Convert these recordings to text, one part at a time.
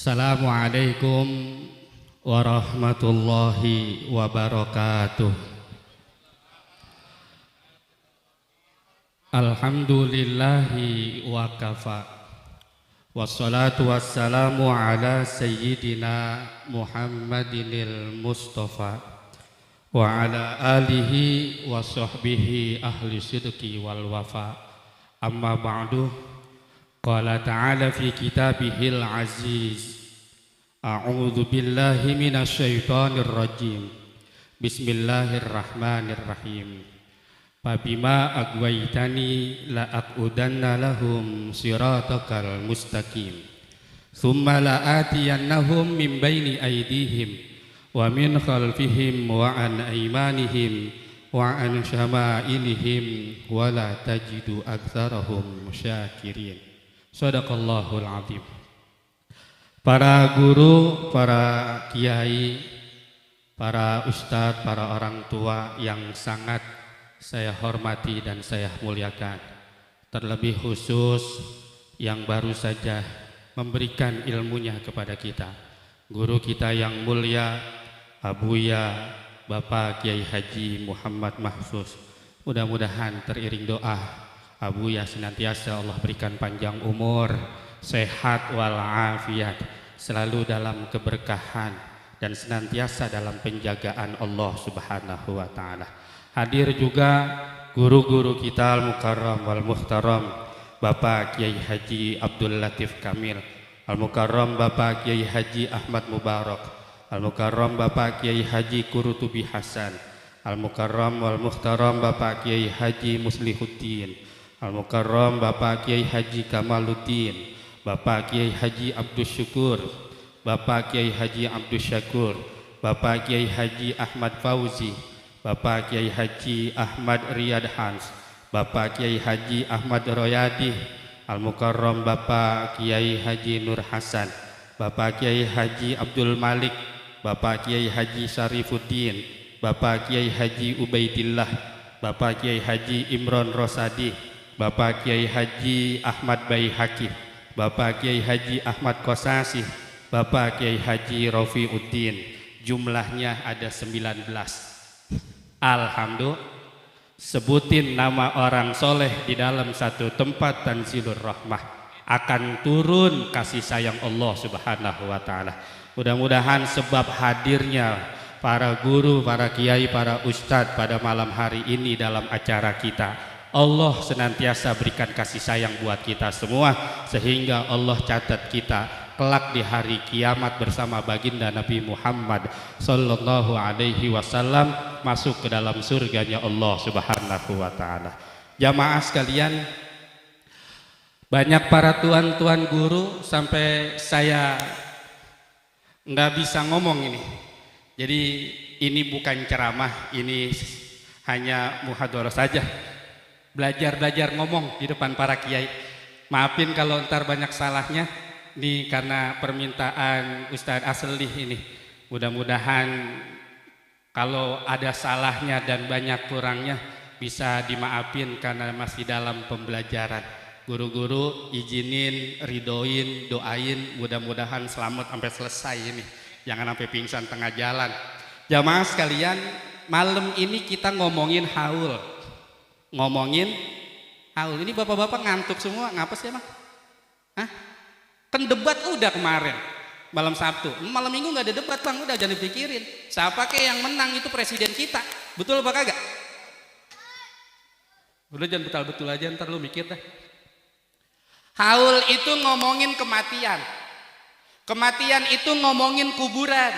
Assalamualaikum warahmatullahi wabarakatuh. Alhamdulillahi wa kafa. Wassalatu wassalamu ala sayyidina Muhammadinil Mustafa wa ala alihi wa sahbihi ahli sidqi wal wafa. Amma ba'du. Qala ta'ala fi kitabihil aziz. A'udzu billahi minasyaitonir rajim. Bismillahirrahmanirrahim. Fabima agwaitani la aqudanna lahum siratakal mustaqim. Thumma la atiyannahum min baini aydihim wa min khalfihim wa an aymanihim wa an syama'ilihim wa la tajidu aktsarahum syakirin. Shadaqallahul azim. Para guru, para kiai, para ustadz, para orang tua yang sangat saya hormati dan saya muliakan, terlebih khusus yang baru saja memberikan ilmunya kepada kita, guru kita yang mulia Abuya Bapak Kiai Haji Muhammad Mahfuz. Mudah-mudahan teriring doa Abuya senantiasa Allah berikan panjang umur, sehat walafiat, selalu dalam keberkahan dan senantiasa dalam penjagaan Allah Subhanahu wa taala. Hadir juga guru-guru kita al-mukarram wal muhtaram, Bapak Kiai Haji Abdul Latif Kamil, al-mukarram Bapak Kiai Haji Ahmad Mubarak, al-mukarram Bapak Kiai Haji Kurutubi Hasan, al-mukarram wal muhtaram Bapak Kiai Haji Muslihuddin, al-mukarram Bapak Kiai Haji Kamaluddin, Bapak Kiai Haji Abdus Syukur, Bapak Kiai Haji Abdus Syakur, Bapak Kiai Haji Ahmad Fauzi, Bapak Kiai Haji Ahmad Riyad Hans, Bapak Kiai Haji Ahmad Royadi, al-mukarram Bapak Kiai Haji Nur Hasan, Bapak Kiai Haji Abdul Malik, Bapak Kiai Haji Syarifuddin, Bapak Kiai Haji Ubaidillah, Bapak Kiai Haji Imron Rosadi, Bapak Kiai Haji Ahmad Baihaqi, Bapak Kiai Haji Ahmad Qasasih, Bapak Kiai Haji Rafiuddin. Jumlahnya ada 19. Alhamdulillah. Sebutin nama orang soleh di dalam satu tempat tanzilur rahmah, akan turun kasih sayang Allah Subhanahu wa taala. Mudah-mudahan sebab hadirnya para guru, para kiai, para ustadz pada malam hari ini dalam acara kita, Allah senantiasa berikan kasih sayang buat kita semua, sehingga Allah catat kita kelak di hari kiamat bersama baginda Nabi Muhammad sallallahu alaihi wasallam masuk ke dalam surganya Allah Subhanahu wa taala. Jamaah sekalian, banyak para tuan-tuan guru sampai saya nggak bisa ngomong ini. Jadi ini bukan ceramah, ini hanya muhadharah saja. Belajar ngomong di depan para kiai. Maafin kalau ntar banyak salahnya, ini karena permintaan Ustadz Aslih ini. Mudah-mudahan kalau ada salahnya dan banyak kurangnya bisa dimaafin karena masih dalam pembelajaran. Guru-guru izinin, ridoin, doain, mudah-mudahan selamat sampai selesai ini. Jangan sampai pingsan tengah jalan. Jamaah sekalian, malam ini kita ngomongin haul. Ini bapak-bapak ngantuk semua, ngapa sih emang? Hah? Kan debat udah kemarin malam Sabtu, malam Minggu nggak ada debat bang, udah jangan dipikirin. Siapa ke yang menang itu presiden kita, betul apa kagak? Udah jangan betul-betul aja, ntar lu mikir dah. Haul itu ngomongin kematian, kematian itu ngomongin kuburan,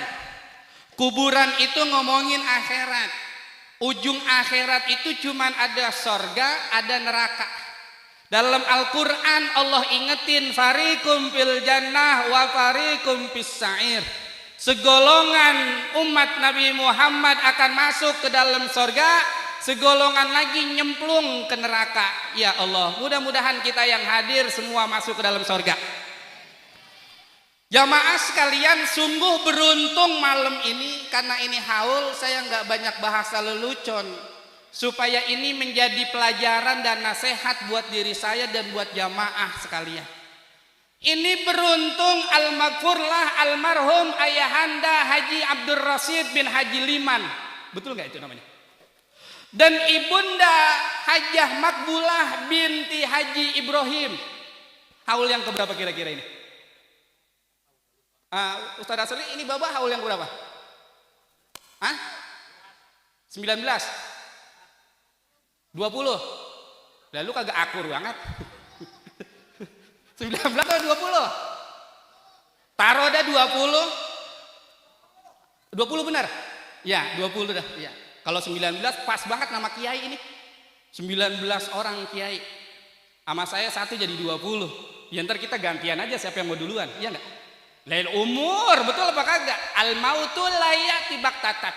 kuburan itu ngomongin akhirat. Ujung akhirat itu cuman ada sorga, ada neraka. Dalam Al-Quran Allah ingetin farikum fil jannah wa farikum fis sa'ir. Segolongan umat Nabi Muhammad akan masuk ke dalam sorga, segolongan lagi nyemplung ke neraka. Ya Allah, mudah-mudahan kita yang hadir semua masuk ke dalam sorga. Jamaah sekalian, sungguh beruntung malam ini, karena ini haul saya nggak banyak bahasa lelucon, supaya ini menjadi pelajaran dan nasihat buat diri saya dan buat jamaah sekalian. Ini beruntung almarhumlah almarhum ayahanda Haji Abdul Rasid bin Haji Liman. Betul nggak itu namanya? Dan ibunda Hajah Makbulah binti Haji Ibrahim. Haul yang keberapa kira-kira ini? Ustaz Asli, ini Baba haul yang berapa? 19? 20? Lalu kagak akur banget. 19 atau 20? Taruh dah 20. 20 benar? Ya, 20 dah. Ya. Kalau 19 pas banget nama kiai ini. 19 orang kiai. Sama saya satu jadi 20. Ya ntar kita gantian aja siapa yang mau duluan. Iya enggak? Lain umur, betul apa kagak? Al mautu la ya'ti baktatat.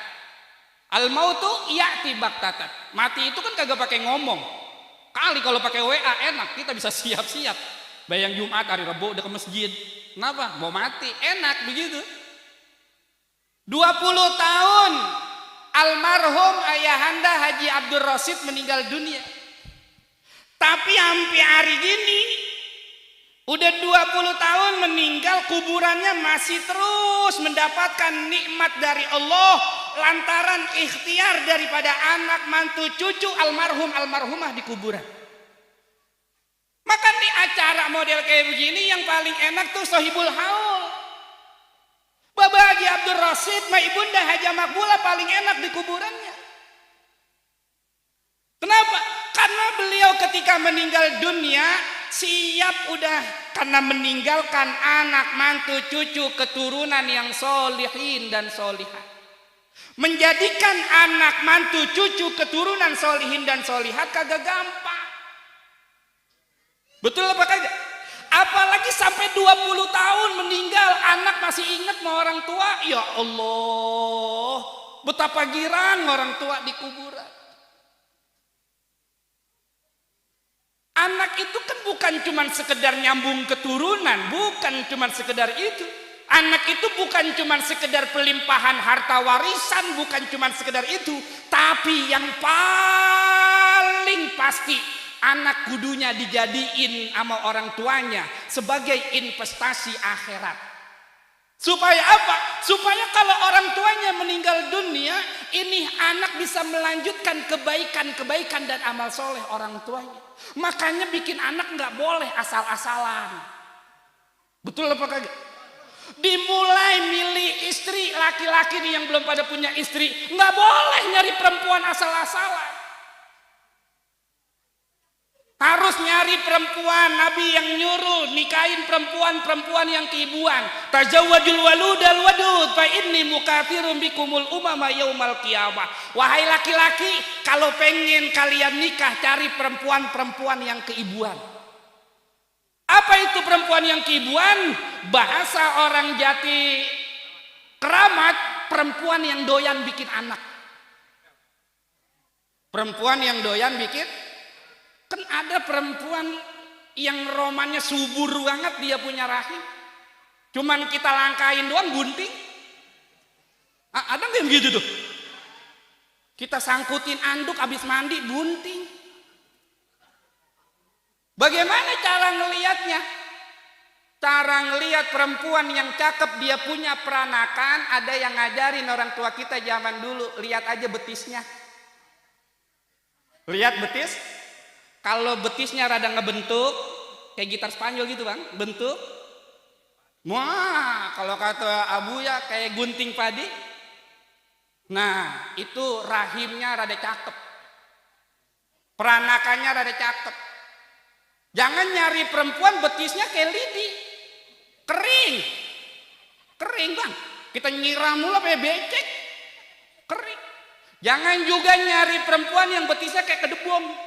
Al mautu ya'ti baktatat. Mati itu kan kagak pakai ngomong. Kali kalau pakai WA enak, kita bisa siap-siap. Bayang Jumat hari Rebo udah ke masjid. Kenapa? Mau mati, enak begitu. 20 tahun almarhum ayahanda Haji Abdul Rasid meninggal dunia. Tapi hampir hari gini udah 20 tahun meninggal, kuburannya masih terus mendapatkan nikmat dari Allah lantaran ikhtiar daripada anak, mantu, cucu almarhum almarhumah di kuburan. Maka di acara model kayak begini yang paling enak tuh Sohibul Haul. Bapak Haji Abdul Rasid, ma ibunda Hajah Makbulah paling enak di kuburannya. Kenapa? Karena beliau ketika meninggal dunia siap udah karena meninggalkan anak, mantu, cucu, keturunan yang solihin dan solihat. Menjadikan anak, mantu, cucu, keturunan solihin dan solihat kagak gampang. Betul apa kagak? Apalagi sampai 20 tahun meninggal, anak masih ingat sama orang tua. Ya Allah, betapa girang orang tua di kuburan. Anak itu kan bukan cuma sekedar nyambung keturunan, bukan cuma sekedar itu. Anak itu bukan cuma sekedar pelimpahan harta warisan, bukan cuma sekedar itu. Tapi yang paling pasti, anak kudunya dijadiin sama orang tuanya sebagai investasi akhirat. Supaya apa? Supaya kalau orang tuanya meninggal dunia, ini anak bisa melanjutkan kebaikan-kebaikan dan amal soleh orang tuanya. Makanya bikin anak nggak boleh asal-asalan. Betul apa kagak? Dimulai milih istri, laki-laki nih yang belum pada punya istri, nggak boleh nyari perempuan asal-asalan. Harus nyari perempuan, Nabi yang nyuruh nikahin perempuan-perempuan yang keibuan. Tazawwajul waludal wadud fa inni mukatsirun bikumul umama yaumal qiyamah. Wahai laki-laki, kalau pengen kalian nikah cari perempuan-perempuan yang keibuan. Apa itu perempuan yang keibuan? Bahasa orang Jati Keramat, perempuan yang doyan bikin anak. Perempuan yang doyan bikin. Kan ada perempuan yang romannya subur banget, dia punya rahim. Cuman kita langkain doang gunting. Ada nggak yang gitu tuh? Kita sangkutin anduk habis mandi bunting. Bagaimana cara ngelihatnya? Cara ngelihat perempuan yang cakep dia punya peranakan, ada yang ngajarin orang tua kita zaman dulu, lihat aja betisnya. Lihat betis. Kalau betisnya rada ngebentuk, kayak gitar Spanyol gitu bang, bentuk. Wah, kalau kata Abu ya kayak gunting padi. Nah, itu rahimnya rada cakep. Peranakannya rada cakep. Jangan nyari perempuan betisnya kayak lidi. Kering. Kering bang. Kita nyiram mulu kayak becek. Kering. Jangan juga nyari perempuan yang betisnya kayak kedebong.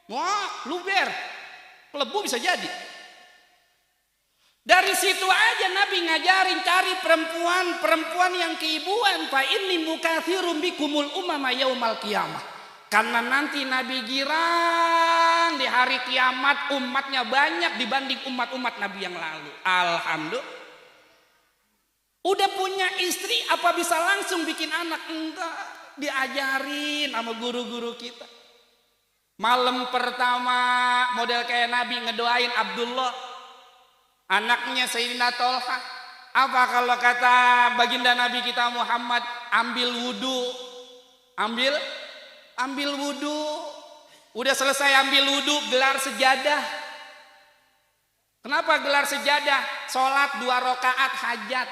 Wah, luber, kelebu bisa jadi. Dari situ aja Nabi ngajarin cari perempuan yang keibuan. Fa inni mukatsirum bikumul umama yaumal qiyamah. Karena nanti Nabi girang di hari kiamat umatnya banyak dibanding umat-umat Nabi yang lalu. Alhamdulillah. Udah punya istri apa bisa langsung bikin anak? Enggak, diajarin sama guru-guru kita. Malam pertama model kayak Nabi ngedoain Abdullah. Anaknya Sayyidina Tolha. Apa kalau kata baginda Nabi kita Muhammad, ambil wudhu. Ambil wudhu. Udah selesai ambil wudhu, gelar sejadah. Kenapa gelar sejadah? Sholat 2 rakaat hajat.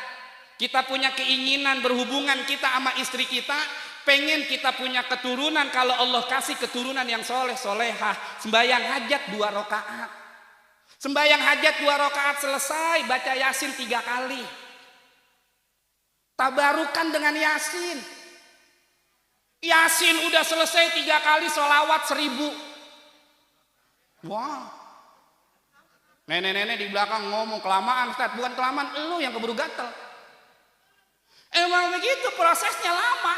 Kita punya keinginan berhubungan kita sama istri kita, pengen kita punya keturunan. Kalau Allah kasih keturunan yang soleh solehah, sembahyang hajat 2 rakaat. Sembahyang hajat 2 rakaat selesai, baca Yasin 3 kali. Tabarukan dengan Yasin. Yasin udah selesai 3 kali, sholawat 1000. Wah. Nenek-nenek di belakang ngomong kelamaan, Ustaz. Bukan kelamaan, lu yang keburu gatel. Emang begitu, prosesnya lama.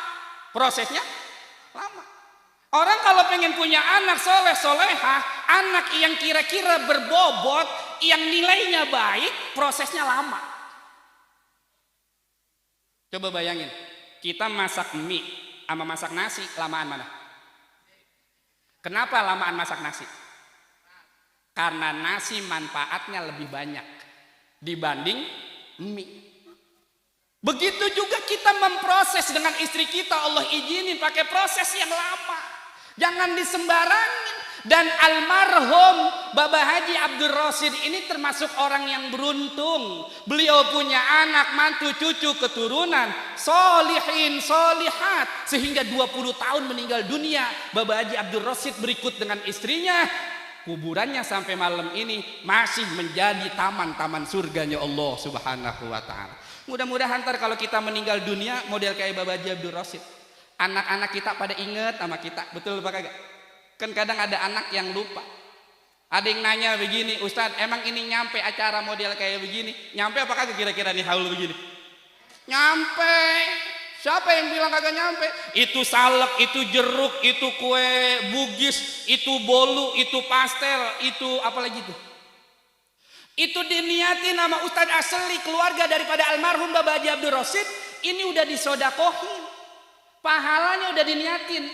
Orang kalau pengen punya anak soleh solehah, anak yang kira-kira berbobot, yang nilainya baik, prosesnya lama. Coba bayangin, kita masak mie sama masak nasi, lamaan mana? Kenapa lamaan masak nasi? Karena nasi manfaatnya lebih banyak dibanding mie. Begitu juga kita memproses dengan istri kita, Allah izinin pakai proses yang lama. Jangan disembarangin. Dan almarhum Bapak Haji Abdul Rasid ini termasuk orang yang beruntung. Beliau punya anak, mantu, cucu, keturunan, solihin, solihat. Sehingga 20 tahun meninggal dunia. Bapak Haji Abdul Rasid berikut dengan istrinya. Kuburannya sampai malam ini masih menjadi taman-taman surganya Allah Subhanahu wa ta'ala. Mudah-mudahan ntar kalau kita meninggal dunia model kayak Bapak Haji Abdul Rasid, anak-anak kita pada inget sama kita. Betul Pak kagak? Kan kadang ada anak yang lupa. Ada yang nanya begini, Ustadz emang ini nyampe acara model kayak begini? Nyampe apa kagak kira-kira nih haul begini? Nyampe. Siapa yang bilang kagak nyampe? Itu salep, itu jeruk, itu kue bugis, itu bolu, itu pastel, itu apa lagi tuh? Itu diniatin sama Ustadz Asli, keluarga daripada almarhum Bapak Haji Abdul Rasid. Ini udah disodakohin, pahalanya udah diniatin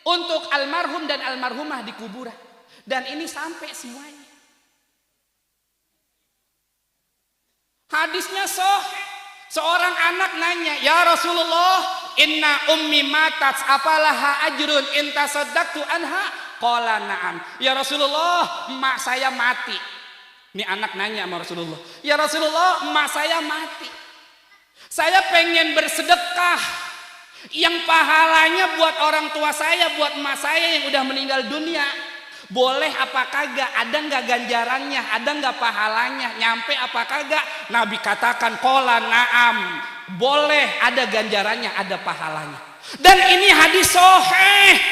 untuk almarhum dan almarhumah di kuburan. Dan ini sampai semuanya. Hadisnya sahih. Seorang anak nanya, ya Rasulullah, inna ummi matat, apalaha ajrun in tasaddaqtu anha? Qala na'am. Ya Rasulullah, emak saya mati. Ini anak nanya sama Rasulullah, ya Rasulullah, emak saya mati. Saya pengen bersedekah yang pahalanya buat orang tua saya, buat emak saya yang udah meninggal dunia. Boleh apa kagak? Ada nggak ganjarannya? Ada nggak pahalanya? Nyampe apa kagak? Nabi katakan qala na'am. Boleh, ada ganjarannya, ada pahalanya. Dan ini hadis sahih.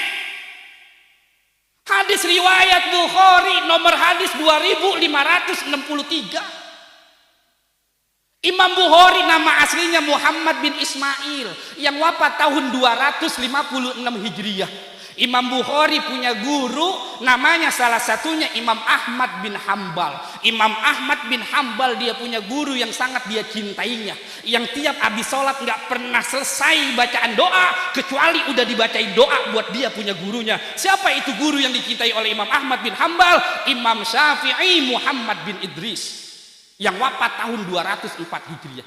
Hadis riwayat Bukhari nomor hadis 2563. Imam Bukhari nama aslinya Muhammad bin Ismail yang wafat tahun 256 Hijriah. Imam Bukhari punya guru namanya salah satunya Imam Ahmad bin Hambal. Imam Ahmad bin Hambal dia punya guru yang sangat dia cintainya, yang tiap habis sholat nggak pernah selesai bacaan doa kecuali udah dibacain doa buat dia punya gurunya. Siapa itu guru yang dicintai oleh Imam Ahmad bin Hambal? Imam Syafi'i Muhammad bin Idris yang wafat tahun 204 Hijriah.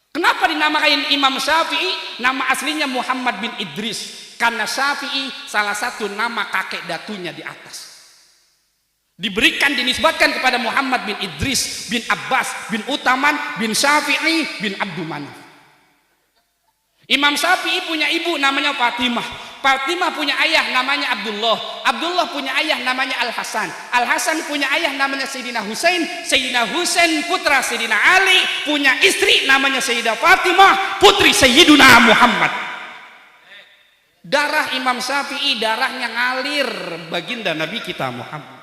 Kenapa dinamakan Imam Syafi'i? Nama aslinya Muhammad bin Idris. Karena Syafi'i salah satu nama kakek datunya di atas. Diberikan, dinisbatkan kepada Muhammad bin Idris, bin Abbas, bin Utaman, bin Syafi'i, bin Abdul Manaf. Imam Syafi'i punya ibu namanya Fatimah. Fatimah punya ayah namanya Abdullah. Abdullah punya ayah namanya Al-Hasan. Al-Hasan punya ayah namanya Sayyidina Husain. Sayyidina Husain putra Sayyidina Ali punya istri namanya Sayyidah Fatimah, putri Sayyiduna Muhammad. Darah Imam Syafi'i darahnya ngalir baginda Nabi kita Muhammad.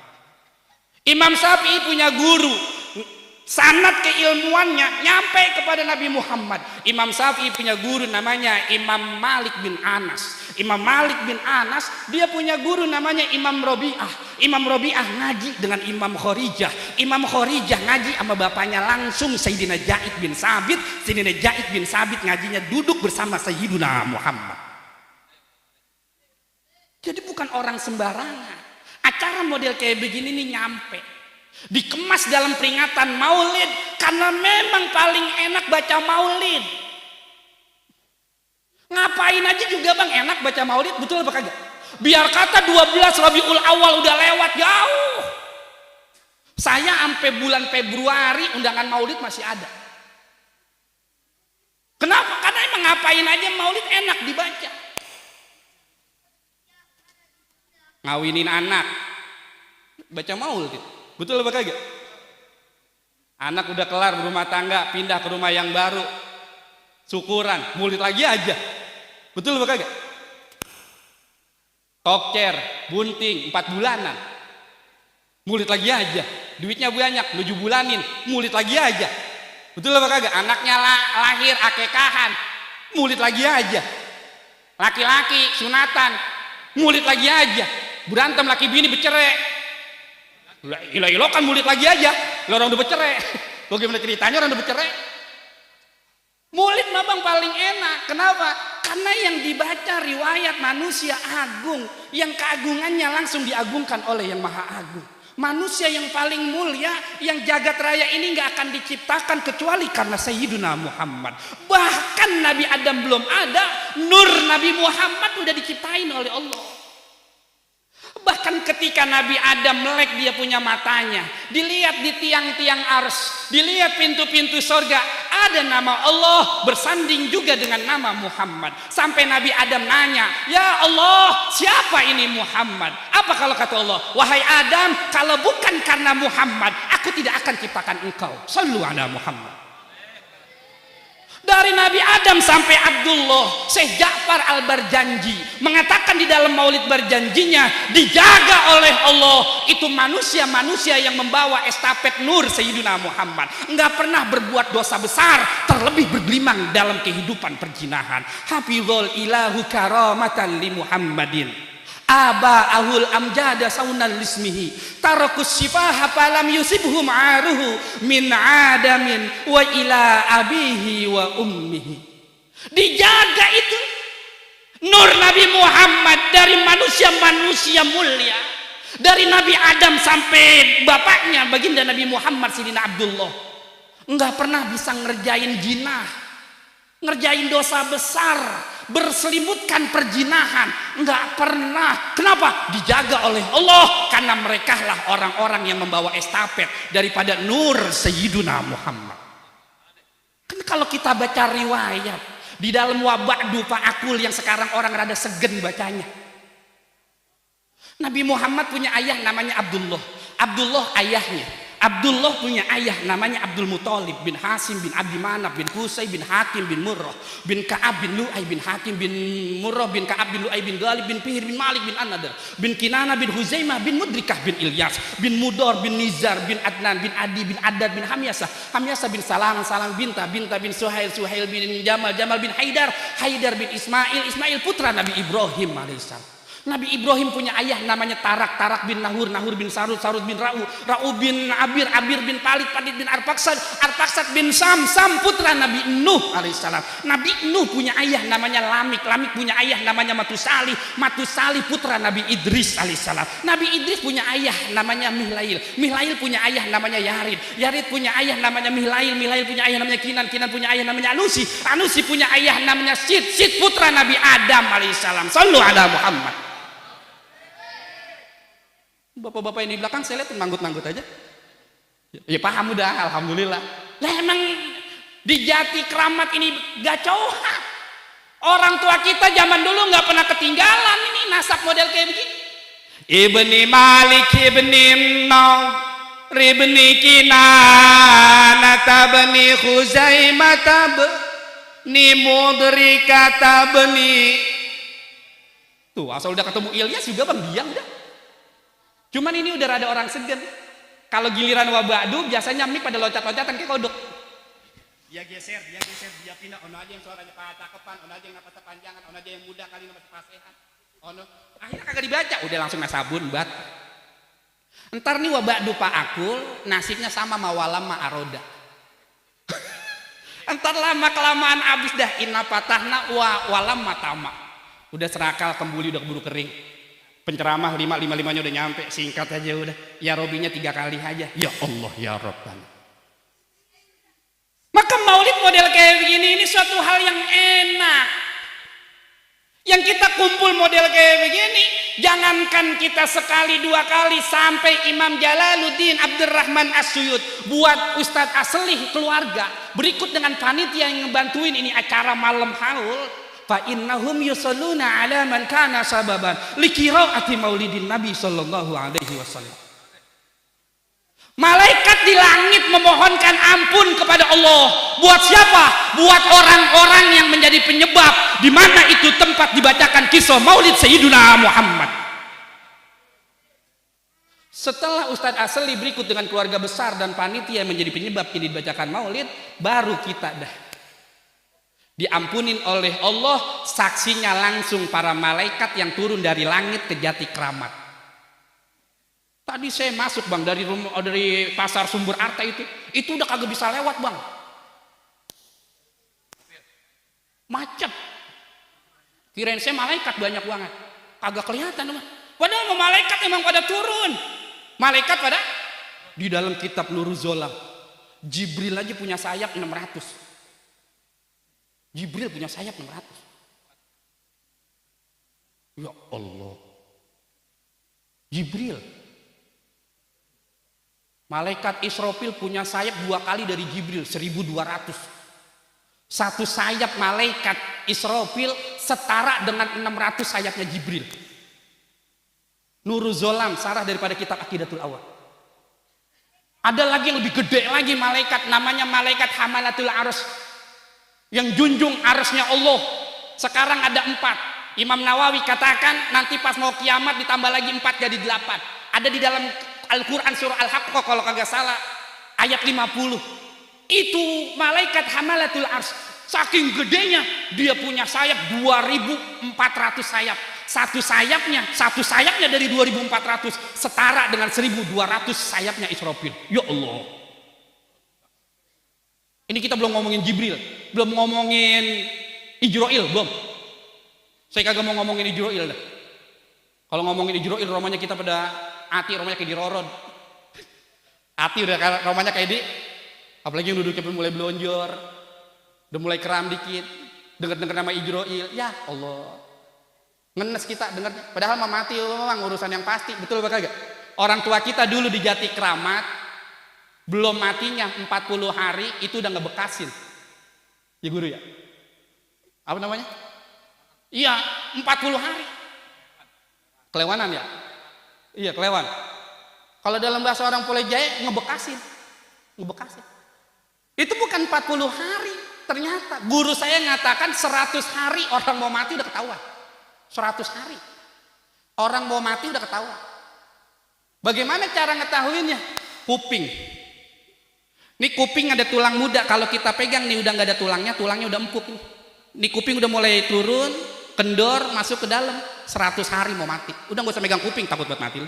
Imam Syafi'i punya guru, sanad keilmuannya nyampe kepada Nabi Muhammad. Imam Syafi'i punya guru namanya Imam Malik bin Anas. Imam Malik bin Anas dia punya guru namanya Imam Robi'ah. Imam Robi'ah ngaji dengan Imam Khorijah. Imam Khorijah ngaji sama bapaknya langsung Sayyidina Zaid bin Sabit. Sayyidina Zaid bin Sabit ngajinya duduk bersama Sayyiduna Muhammad. Jadi bukan orang sembarangan. Acara model kayak begini nih nyampe. Dikemas dalam peringatan maulid karena memang paling enak baca maulid. Ngapain aja juga bang enak baca maulid, betul apa kagak? Biar kata 12 Rabiul Awal udah lewat jauh. Saya sampai bulan Februari undangan maulid masih ada. Kenapa? Karena emang ngapain aja maulid enak dibaca. Ngawinin anak baca maulid, betul apa kagak? Anak udah kelar berumah tangga, pindah ke rumah yang baru, syukuran, maulid lagi aja, betul apa kagak? Tokcer, bunting, 4 bulanan, maulid lagi aja. Duitnya banyak, 7 bulanin, maulid lagi aja, betul apa kagak? Anaknya lahir, akekahan, maulid lagi aja. Laki-laki sunatan, maulid lagi aja. Berantem laki bini bercerai, ilah kan maulid lagi aja. Orang udah bercerai, bagaimana ceritanya orang udah bercerai? Maulid mah bang paling enak. Kenapa? Karena yang dibaca riwayat manusia agung, yang keagungannya langsung diagungkan oleh yang maha agung. Manusia yang paling mulia, yang jagat raya ini nggak akan diciptakan kecuali karena Sayyiduna Muhammad. Bahkan Nabi Adam belum ada, nur Nabi Muhammad udah diciptain oleh Allah. Bahkan ketika Nabi Adam melek dia punya matanya, dilihat di tiang-tiang ars, dilihat pintu-pintu surga, ada nama Allah bersanding juga dengan nama Muhammad. Sampai Nabi Adam nanya, ya Allah, siapa ini Muhammad? Apa kalau kata Allah, wahai Adam, kalau bukan karena Muhammad, aku tidak akan ciptakan engkau. Shallu ala Muhammad. Dari Nabi Adam sampai Abdullah, Syekh Ja'far Al-Barjanji mengatakan di dalam maulid berjanjinya, dijaga oleh Allah itu manusia-manusia yang membawa estafet nur Sayyidina Muhammad, nggak pernah berbuat dosa besar, terlebih bergelimang dalam kehidupan perjinahan. Hafizul ilahu karamatan li Muhammadin, aba ahul amjada saunan lismihi, tarakus sifaha falam yusibhum aruhu min adamin wa ila abihi wa ummihi. Dijaga itu nur Nabi Muhammad dari manusia-manusia mulia, dari Nabi Adam sampai bapaknya baginda Nabi Muhammad Sidina Abdullah, nggak pernah bisa ngerjain jinah, ngerjain dosa besar, berselimutkan perjinahan, nggak pernah. Kenapa? Dijaga oleh Allah, karena mereka lah orang-orang yang membawa estafet daripada nur Sayyiduna Muhammad. Kan kalau kita baca riwayat di dalam waba'du fa'akul yang sekarang orang rada segen bacanya, Nabi Muhammad punya ayah namanya Abdullah. Abdullah ayahnya. Abdullah punya ayah namanya Abdul Muthalib bin Hasim bin Abdi Manaf bin Qusay bin Hakim bin Murrah bin Ka'ab bin Lu'ay bin Hakim bin Murrah bin Ka'ab bin Lu'ay bin Ghalib bin Fihr bin Malik bin An-Nadr bin Kinana bin Huzaimah bin Mudrikah bin Ilyas bin Mudor bin Nizar bin Adnan bin Adi bin Adad bin Hamyasah bin Salam Binta bin Suhail bin Jamal bin Haidar bin Ismail putra Nabi Ibrahim alaihissalam. Nabi Ibrahim punya ayah namanya Tarak bin Nahur bin Sarud bin Ra'u bin Abir bin Palit bin Arpaksad bin Sam putra Nabi Nuh alaihissalam. Nabi Nuh punya ayah namanya Lamik punya ayah namanya Matusali putra Nabi Idris alaihissalam. Nabi Idris punya ayah namanya Mihlail punya ayah namanya Yarid punya ayah namanya Mihlail punya ayah namanya Kinan punya ayah namanya Anusi punya ayah namanya Sid putra Nabi Adam alaihissalam. Sallu ala Muhammad. Bapak-bapak ini di belakang saya lihat manggut-manggut aja. Ya paham udah, alhamdulillah. Lah emang di Jati Keramat ini gacor. Orang tua kita zaman dulu nggak pernah ketinggalan ini nasab model kayak begini. Ibni Malik ibni Nawr ibni Kinanah tabni Khuzaimah tabni Mudrikah tabni. Tuh asal udah ketemu Ilyas juga bang diam udah. Cuman ini udah rada orang segen. Kalau giliran wabadu biasanya mik pada loncat-loncatan kayak kodok. Dia geser, dia pindah. Ono aja yang suaranya cakapan, ono aja yang nafas panjangan, ono aja yang muda kali nafas pasehan. Ono akhirnya kagak dibaca, udah langsung nasabun bat. Entar nih wabadu Pak Akul nasibnya sama mawalam ma'aroda. Entar lama kelamaan abis dah inna patahna wa walam matama. Udah serakal kembuli udah keburu kering. Penceramah 555-nya udah nyampe, singkat aja udah. Ya Robinya 3 kali aja. Ya Allah ya Rabbana. Maka maulid model kayak begini ini suatu hal yang enak. Yang kita kumpul model kayak begini, jangankan kita sekali 2 kali, sampai Imam Jalaluddin Abdurrahman As-Suyud buat Ustadz Aslih keluarga berikut dengan panitia yang ngebantuin ini acara malam haul. Fa innahum yusalluna ala man kana sababan liqiraati maulidin Nabi sallallahu alaihi wasallam. Malaikat di langit memohonkan ampun kepada Allah. Buat siapa? Buat orang-orang yang menjadi penyebab di mana itu tempat dibacakan kisah Maulid Sayyiduna Muhammad. Setelah Ustadz Asli berikut dengan keluarga besar dan panitia yang menjadi penyebab ini dibacakan Maulid, baru kita dah diampunin oleh Allah, saksinya langsung para malaikat yang turun dari langit ke Jati Kramat. Tadi saya masuk bang dari pasar Sumber Arta itu udah kagak bisa lewat bang, macet. Kirain saya malaikat banyak banget, kagak kelihatan bang. Padahal malaikat emang pada turun, malaikat pada di dalam kitab Nurul Zolam. Jibril aja punya sayap 600. Jibril punya sayap 600. Ya Allah. Jibril. Malaikat Israfil punya sayap 2 kali dari Jibril, 1200. Satu sayap malaikat Israfil setara dengan 600 sayapnya Jibril. Nurul Zolam, sarah daripada kitab Aqidatul Awwal. Ada lagi yang lebih gede lagi malaikat, namanya malaikat Hamalatul Arsy, yang junjung arsy-nya Allah. Sekarang ada 4. Imam Nawawi katakan nanti pas mau kiamat ditambah lagi 4 jadi 8. Ada di dalam Al-Quran surah Al-Haqqah kalau kagak salah ayat 50. Itu malaikat Hamalatul Arsy, saking gedenya dia punya sayap 2400 sayap. Satu sayapnya dari 2400 setara dengan 1200 sayapnya Israfil. Ya Allah. Ini kita belum ngomongin Jibril, belum ngomongin Ijroil, belum. Saya kagak mau ngomongin Ijroil dah. Kalau ngomongin Ijroil, romanya kita pada Ati, romanya kayak di Rorod. Ati udah romanya kayak di, apalagi yang duduknya mulai belonjor, udah mulai keram dikit, denger nama Ijroil, ya Allah. Ngenes kita denger, padahal mati memang urusan yang pasti, betul apa kagak? Orang tua kita dulu di Jati Kramat, belum matinya 40 hari itu udah ngebekasin. Ya guru ya? Apa namanya? Iya, 40 hari. Kelewanan ya? Iya, kelewan. Kalau dalam bahasa orang Pulau Jaya ngebekasin. Itu bukan 40 hari. Ternyata guru saya ngatakan 100 hari orang mau mati udah ketahuan. 100 hari. Orang mau mati udah ketahuan. Bagaimana cara ngetahuinnya? Kuping. Ini kuping ada tulang muda, kalau kita pegang nih udah nggak ada tulangnya udah empuk nih. Ini kuping udah mulai turun, kendor, masuk ke dalam. 100 hari mau mati. Udah nggak usah megang kuping, takut buat mati.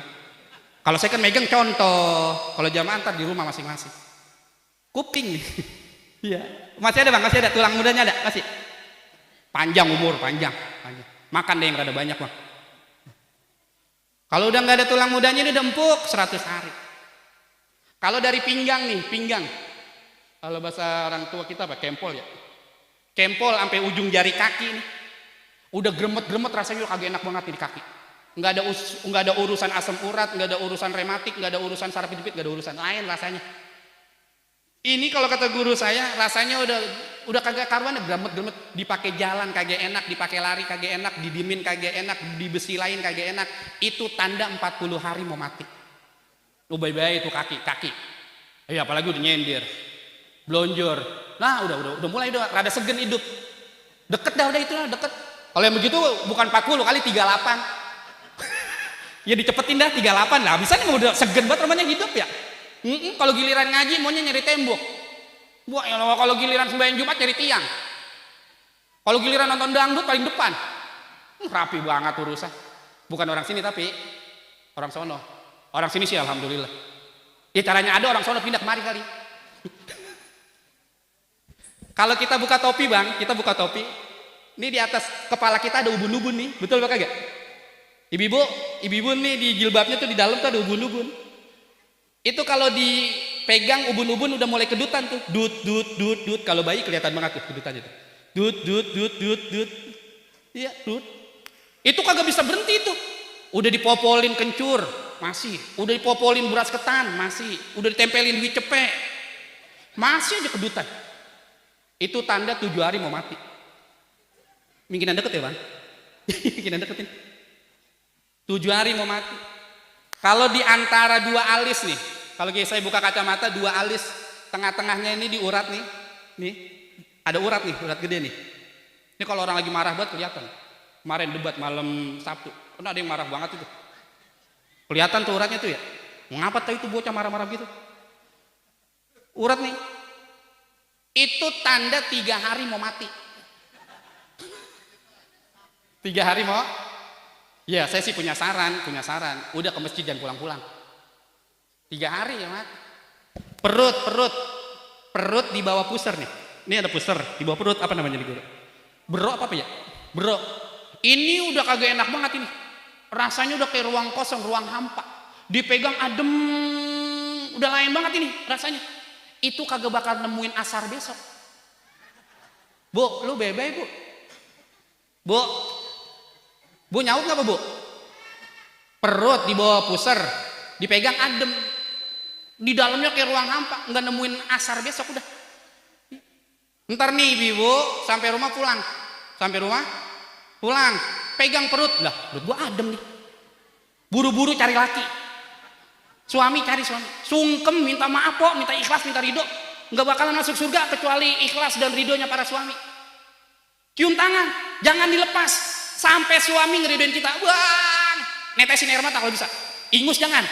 Kalau saya kan megang contoh, kalau jamaah antar di rumah masing-masing. Kuping nih. Iya. Masih ada bang, masih ada tulang mudanya ada, masih. Panjang umur, panjang. Makan deh yang rada banyak bang. Kalau udah nggak ada tulang mudanya ini udah empuk 100 hari. Kalau dari pinggang nih, pinggang. Kalau bahasa orang tua kita apa? Kempol ya. Kempol sampai ujung jari kaki nih. Udah gremet-gremet rasanya udah kagak enak banget nih di kaki. Nggak ada urusan asam urat, nggak ada urusan rematik, nggak ada urusan saraf kejepit, nggak ada urusan lain rasanya. Ini kalau kata guru saya rasanya udah kagak karuan, gremet-gremet, dipakai jalan kagak enak, dipakai lari kagak enak, didimin kagak enak, di besi lain kagak enak. Itu tanda 40 hari mau mati. Bye-bye itu kaki. Ya apalagi udah nyender, blonjor. Nah udah mulai rada segen hidup. Deket dah udah itu deket. Kalau yang begitu bukan 40 kali 38. Ya dicepetin dah 38 lah. Bisa nih udah segen banget namanya hidup ya. Kalau giliran ngaji maunya nyari tembok. Kalau giliran sembahyang Jumat nyari tiang. Kalau giliran nonton dangdut paling depan. Rapi banget urusan. Bukan orang sini tapi orang sono. Orang sini sih alhamdulillah. Ya caranya ada orang sono pindah kemari kali. Kalau kita buka topi bang, kita buka topi. Ini di atas kepala kita ada ubun-ubun nih, betul apa kagak? Ibu-ibu, ibu-ibu nih di jilbabnya tuh di dalam tuh ada ubun-ubun. Itu kalau dipegang ubun-ubun udah mulai kedutan tuh. Dut dut dut dut. Kalau bayi kelihatan banget tuh kedutannya tuh. Dut dut dut dut dut. Iya, dut. Itu kagak bisa berhenti tuh. Udah dipopolin kencur, masih. Udah dipopolin beras ketan, masih. Udah ditempelin duit cepek, masih aja kedutan. Itu tanda 7 hari mau mati. Mungkinan deket ya bang? Mungkinan deketin. 7 hari mau mati. Kalau di antara dua alis nih, kalau saya buka kacamata, dua alis tengah-tengahnya ini diurat nih ada urat nih, urat gede nih. Ini kalau orang lagi marah banget kelihatan. Kemarin debat malam Sabtu, kan ada yang marah banget itu. Kelihatan tuh uratnya tuh ya. Mengapa tuh itu bocah marah-marah gitu? Urat nih. Itu tanda 3 hari mau mati. 3 hari mau? Ya saya sih punya saran. Udah ke masjid dan pulang-pulang. 3 hari ya mati. Perut di bawah pusar nih. Ini ada pusar di bawah perut, apa namanya nih guru? Bro apa ya? Bro. Ini udah kagak enak banget ini. Rasanya udah kayak ruang kosong, ruang hampa. Dipegang adem, udah lain banget ini rasanya. Itu kagak bakal nemuin asar besok. Bu, lu bebe bu. Bu nyaut nggak bu? Perut di bawah pusar, dipegang adem. Di dalamnya kayak ruang hampa, nggak nemuin asar besok udah. Ntar nih ibu sampai rumah pulang. Pegang perut, lah perut gua adem nih. Buru-buru cari laki. Suami cari suami. Sungkem minta maaf kok, minta ikhlas, minta ridho. Nggak bakalan masuk surga kecuali ikhlas dan ridhonya para suami. Cium tangan, jangan dilepas sampai suami ngeridoin kita. Bang, netesin air mata kalau bisa. Ingus jangan.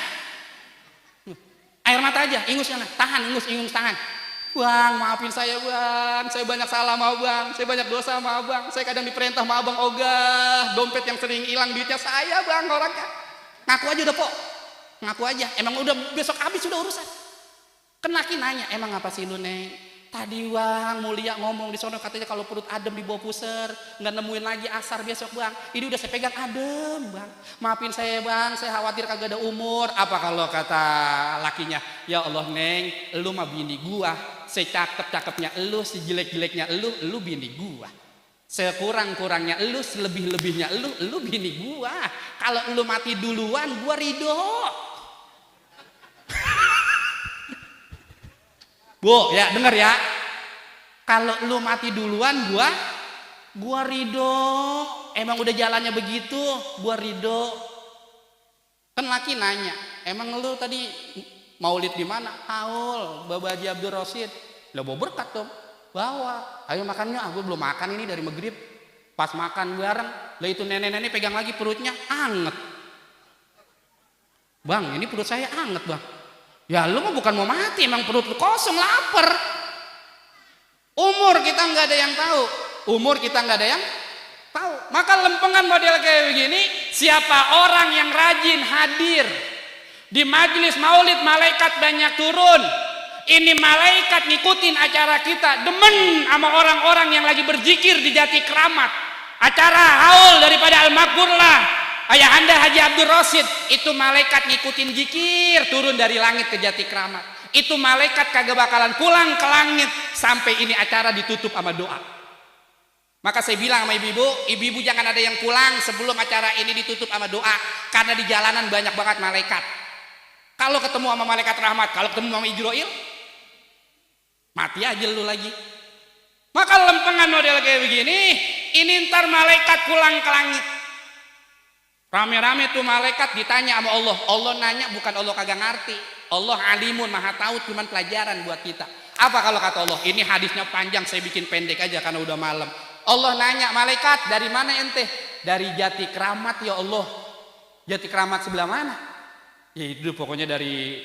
Air mata aja, ingus jangan. Tahan, ingus tangan. Bang, maafin saya bang, saya banyak salah sama bang, saya banyak dosa sama bang, saya kadang diperintah sama abang ogah, dompet yang sering hilang duitnya saya bang orangnya. Ngaku aja udah pok, ngaku aja, emang udah besok habis sudah urusan. Kan laki nanya, emang apa sih lu neng? Tadi bang mulia ngomong di sono katanya kalau perut adem di bawah pusar, nggak nemuin lagi asar besok bang. Ini udah saya pegang adem bang. Maafin saya bang, saya khawatir kagak ada umur. Apa kalau kata lakinya, ya Allah neng, lu mah bini gua, secakep-cakepnya elu, sejelek-jeleknya elu bini gua. Sekurang-kurangnya elu, selebih-lebihnya elu bini gua. Kalau elu mati duluan, gua ridho. Bu, ya denger ya. Kalau lu mati duluan, gua ridho. Emang udah jalannya begitu, gua ridho. Kan laki nanya, emang lu tadi maulid di mana? Haul, Bapak Haji Abdul Rosid. Lah bawa berkat dong. Bawa. Ayo makannya, aku belum makan ini dari maghrib. Pas makan bareng, lah itu nenek-nenek pegang lagi perutnya, anget. Bang, ini perut saya anget bang. Ya lu mah bukan mau mati, emang perut lu kosong, lapar. Umur kita nggak ada yang tahu. Maka lempengan model kayak begini, siapa orang yang rajin hadir di majelis maulid, malaikat banyak turun. Ini malaikat ngikutin acara kita, demen sama orang-orang yang lagi berzikir di Jati Keramat. Acara haul daripada Al-Makburlah Ayahanda Haji Abdul Rosid, itu malaikat ngikutin zikir turun dari langit ke Jati Keramat. Itu malaikat kagak bakalan pulang ke langit sampai ini acara ditutup sama doa. Maka saya bilang sama ibu-ibu jangan ada yang pulang sebelum acara ini ditutup sama doa, karena di jalanan banyak banget malaikat. Kalau ketemu sama malaikat rahmat, kalau ketemu sama Ijroil, mati aja lu lagi. Maka lempengan model kayak begini, ini ntar malaikat pulang ke langit. Rame-rame tuh malaikat ditanya sama Allah. Allah nanya bukan Allah kagak ngerti. Allah alimun, maha tahu, cuman pelajaran buat kita. Apa kalau kata Allah? Ini hadisnya panjang, saya bikin pendek aja karena udah malam. Allah nanya, malaikat dari mana ente? Dari Jati Keramat ya Allah. Jati Keramat sebelah mana? Ya itu pokoknya dari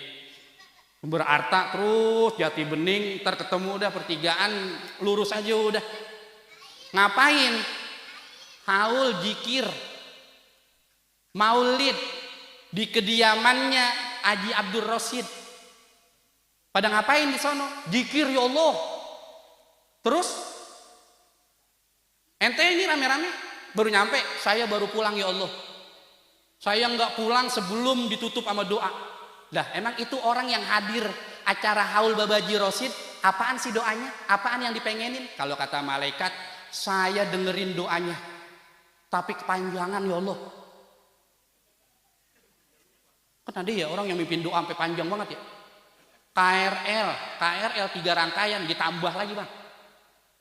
Sumber Arta terus Jati Bening, ntar ketemu udah pertigaan, lurus aja udah. Ngapain? Haul zikir maulid di kediamannya Haji Abdul Rosid. Pada ngapain di sono? Zikir ya Allah. Terus ente ini rame-rame baru nyampe, saya baru pulang ya Allah. Saya nggak pulang sebelum ditutup sama doa. Lah emang itu orang yang hadir acara haul babaji rosid, apaan sih doanya? Apaan yang dipengenin? Kalau kata malaikat, saya dengerin doanya, tapi kepanjangan ya Allah. Kan ada ya orang yang mimpin doa sampai panjang banget ya. KRL 3 rangkaian ditambah lagi bang.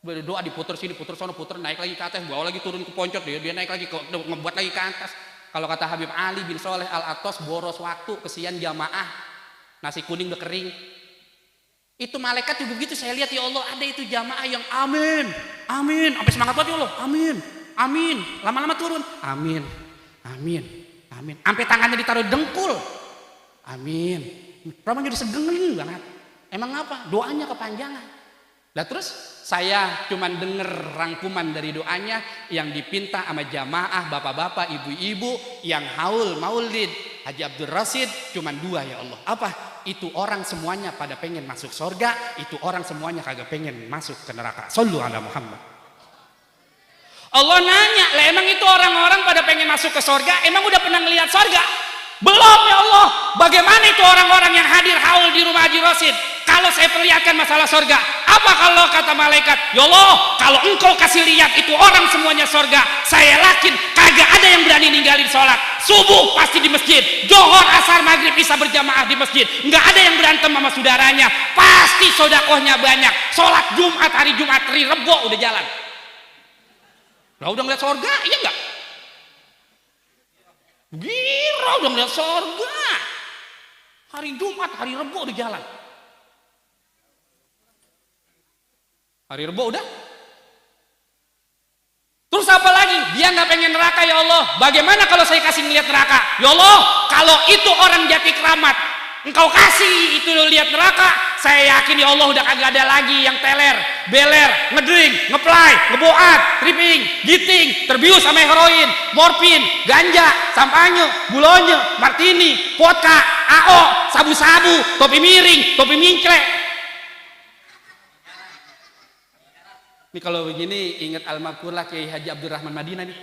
Berdoa diputer sini, puter sono, puter naik lagi ke atas, bawa lagi turun ke poncot, dia naik lagi, ngebuat lagi ke atas. Kalau kata Habib Ali bin Soleh Al-Atos, boros waktu, kesian jamaah, nasi kuning udah kering. Itu malaikat juga begitu, saya lihat ya Allah ada itu jamaah yang amin, amin, sampai semangat banget ya Allah, amin, amin, lama-lama turun, amin, amin, amin, sampai tangannya ditaruh dengkul, amin, ramanya udah segengling banget. Emang apa? Doanya kepanjangan. Nah terus saya cuman denger rangkuman dari doanya yang dipinta sama jamaah bapak-bapak, ibu-ibu yang haul maulid Haji Abdul Rasid cuman 2 ya Allah. Apa? Itu orang semuanya pada pengen masuk surga, itu orang semuanya kagak pengen masuk ke neraka. Shallu ala Muhammad. Allah nanya, lah emang itu orang-orang pada pengen masuk ke surga, emang udah pernah ngelihat surga? Belum ya Allah. Bagaimana itu orang-orang yang hadir haul di rumah Haji Rasid? Kalau saya perlihatkan masalah surga, apa kalau kata malaikat, ya Allah, kalau engkau kasih lihat itu orang semuanya surga, saya yakin kagak ada yang berani ninggalin sholat. Subuh pasti di masjid, Johor, asar, maghrib, isya berjamaah di masjid. Nggak ada yang berantem sama saudaranya, pasti sodakohnya banyak. Sholat Jumat, hari Jumat, hari Rebo udah jalan. Lah udah ngeliat surga, iya nggak? Gila udah ngeliat surga. Hari Jumat, hari Rebo udah jalan. Hari Rebo udah. Terus apa lagi? Dia nggak pengen neraka ya Allah. Bagaimana kalau saya kasih ngeliat neraka? Ya Allah, kalau itu orang jati keramat, engkau kasih itu lihat neraka, saya yakin ya Allah udah kagak ada lagi yang teler, beler, ngedrink, ngeplay, ngeboat, tripping, giting, terbius sama heroin, morfin, ganja, sampanye, bulonye, martini, vodka, AO, sabu-sabu, topi miring, topi minclek. Ini kalau begini ingat almarhumlah Kiai Haji Abdurrahman Madinah nih.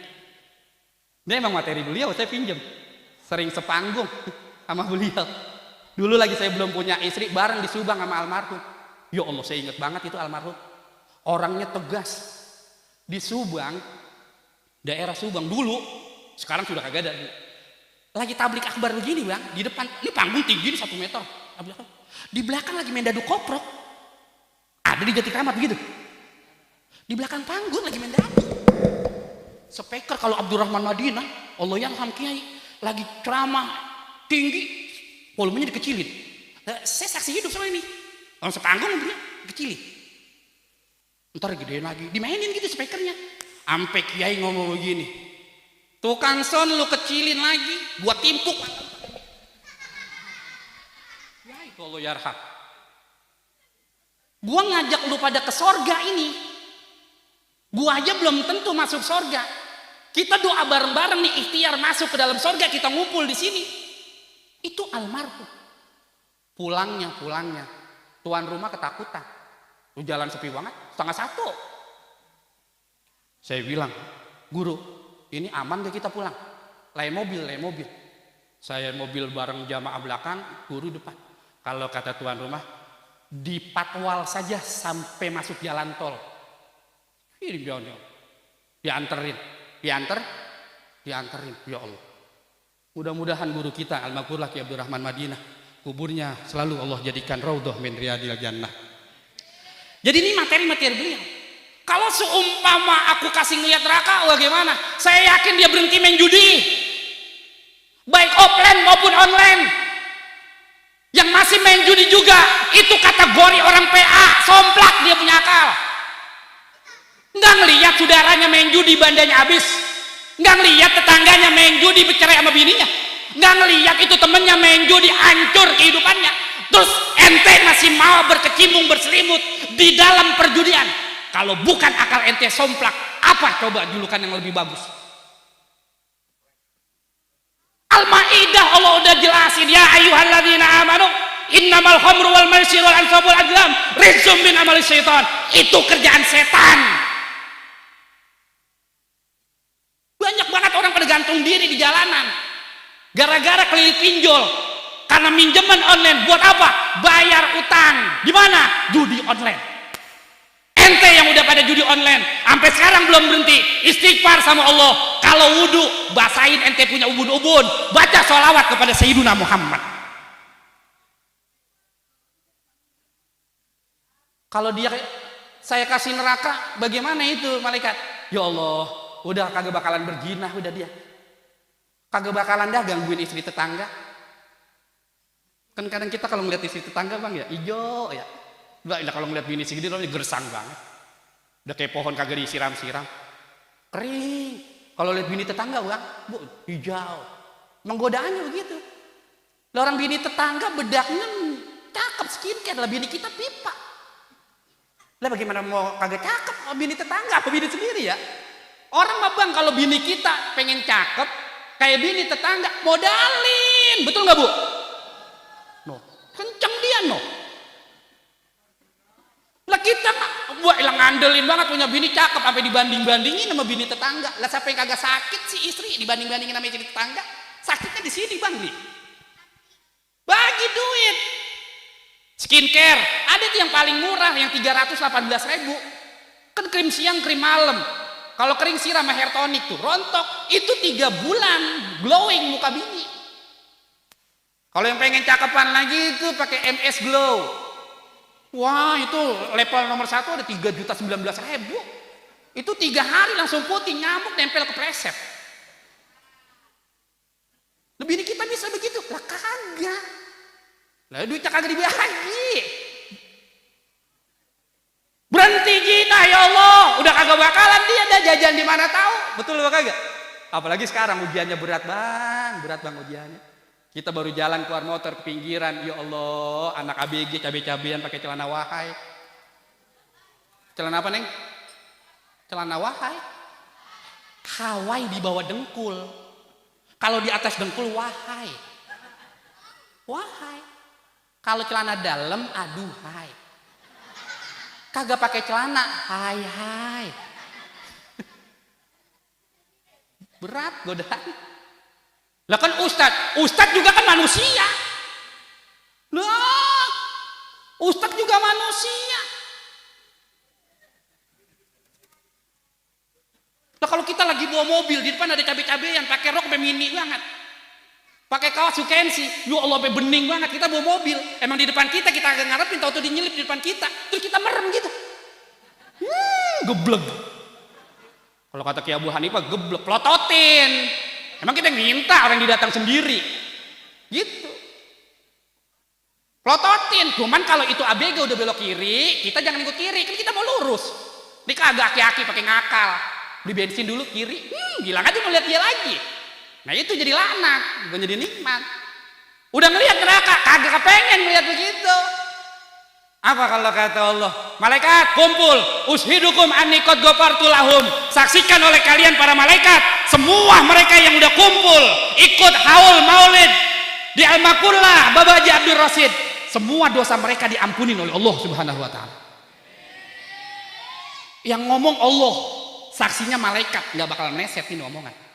Ini emang materi beliau saya pinjam. Sering sepanggung sama beliau. Dulu lagi saya belum punya istri, bareng di Subang sama almarhum. Ya Allah saya ingat banget itu almarhum. Orangnya tegas. Di Subang, daerah Subang dulu, sekarang sudah kagak ada. Lagi tablik akbar begini bang, di depan, ini panggung tinggi 1 meter. Di belakang lagi main dadu koprok. Ada di Jati Kramat begitu. Di belakang panggung lagi main dadu. Speaker kalau Abdurrahman Madinah, Allah yang ham kiai, lagi ceramah tinggi, volumenya dikecilin. Saya saksi hidup sama ini. Orang sepanggung dia kecilin. Ntar gedein lagi, dimainin gitu speakernya. Ampe kiai ngomong begini, tukang son lu kecilin lagi, gua timpuk. Ya itu Allah yarham. Gua ngajak lu pada ke sorga ini. Gua aja belum tentu masuk sorga. Kita doa bareng-bareng nih ikhtiar masuk ke dalam sorga, kita ngumpul di sini. Itu almarhum. Pulangnya, tuan rumah ketakutan. Lu jalan sepi banget, 1:30. Saya bilang, guru, ini aman gak kita pulang? Lain mobil. Saya mobil bareng jamaah belakang, guru depan. Kalau kata tuan rumah, dipatwal saja sampai masuk jalan tol. Ini dianterin, ya Allah. Mudah-mudahan guru kita almarhum Kiai Abdurrahman Madinah, kuburnya selalu Allah jadikan raudhah min riyadil jannah. Jadi ini materi-materi beliau. Kalau seumpama aku kasih ngeliat neraka, bagaimana? Saya yakin dia berhenti main judi, baik offline maupun online. Yang masih main judi juga, itu kategori orang PA, somplak, dia punya akal. Nggak ngelihat saudaranya main judi bandanya habis, nggak ngelihat tetangganya main judi bercerai sama bininya, nggak ngelihat itu temennya main judi hancur kehidupannya, terus ente masih mau berkecimpung berselimut di dalam perjudian. Kalau bukan akal ente somplak, apa coba julukan yang lebih bagus? Al-Maidah Allah udah jelasin, ya ayyuhalladzina amanu innamal khamru wal maisir wal ansab wal azlam rijsum min amali syaitan. Itu kerjaan setan. Banyak banget orang pada gantung diri di jalanan. Gara-gara keliling pinjol. Karena minjeman online, buat apa? Bayar utang. Di mana? Judi online. Ente yang udah pada judi online, sampai sekarang belum berhenti. Istighfar sama Allah. Kalau wudu, basahin ente punya ubun-ubun. Baca sholawat kepada Sayyiduna Muhammad. Kalau dia saya kasih neraka, bagaimana itu malaikat? Ya Allah, udah kagak bakalan berzinah udah dia. Kagak bakalan dah gangguin istri tetangga. Kan kadang kita kalau ngeliat istri tetangga bang ya, ijo ya. Mbak, kalau ngeliat bini segini loh gersang banget. Udah kayak pohon kagak disiram-siram. Kering. Kalau lihat bini tetangga bang, bu, hijau. Menggodaannya begitu. Lah orang bini tetangga bedaknya cakep skincare, lah bini kita pipa. Lah bagaimana mau kagak cakep bini tetangga apa bini sendiri ya? Orang mah bang kalau bini kita pengen cakep kayak bini tetangga modalin, betul nggak bu? No, kenceng dia no. Lah kita mah buat ilang ngandelin banget punya bini cakep sampai dibanding-bandingin sama bini tetangga. Lah siapa yang kagak sakit sih istri dibanding-bandingin sama bini tetangga? Sakitnya di sini bang nih. Bagi duit. Skincare, ada tuh yang paling murah yang 318.000. Kan krim siang, krim malam. Kalau kering siram sama hair tonic tuh rontok, itu 3 bulan glowing muka bini. Kalau yang pengen cakepan lagi itu pakai MS Glow. Wah, itu level nomor 1 ada 3.019.000. Itu 3 hari langsung putih, nyamuk nempel ke preset. Lebih ini kita bisa begitu? Lah kagak. Lah duitnya kagak dibagi. Berhenti zina ya Allah, udah kagak bakalan dia dah jajan di mana tahu. Betul apa kagak? Apalagi sekarang ujiannya berat bang ujiannya. Kita baru jalan keluar motor ke pinggiran, ya Allah, anak ABG cabe-cabean pakai celana wahai. Celana apa neng? Celana wahai. Hawai di bawah dengkul. Kalau di atas dengkul wahai. Wahai. Kalau celana dalam aduhai. Kagak pakai celana, hai. Berat godaan. Lah kan Ustadz juga kan manusia. Lah, Ustadz juga manusia. Lah kalau kita lagi bawa mobil di depan ada cabai-cabean, pakai rok sampai mini banget. Pakai kaos sukensi, ya Allah sampai bening banget. Kita bawa mobil, emang di depan kita agak ngarepin, tahu-tahu dinyelip di depan kita, terus kita merem gitu. Geblek. Kalau kata Ki Abu Hanifah, geblek, plototin. Emang kita minta orang didatang sendiri, gitu. Plototin. Cuman kalau itu ABG udah belok kiri, kita jangan ikut kiri, kan kita mau lurus. Ini kagak aki-aki pakai ngakal, beli bensin dulu kiri, bilang aja mau lihat dia lagi. Nah itu jadi lanak, bukan jadi nikmat. Udah ngelihat neraka, kagak kepengen ngelihat begitu. Apa kalau kata Allah, malaikat kumpul, ushidukum anni qad ghafartu lahum. Saksikan oleh kalian para malaikat, semua mereka yang udah kumpul ikut haul maulid di Al-Makullah Bapak Haji Abdul Rasid, semua dosa mereka diampuni oleh Allah Subhanahu wa taala. Yang ngomong Allah, saksinya malaikat, nggak bakal meleset ini omongan.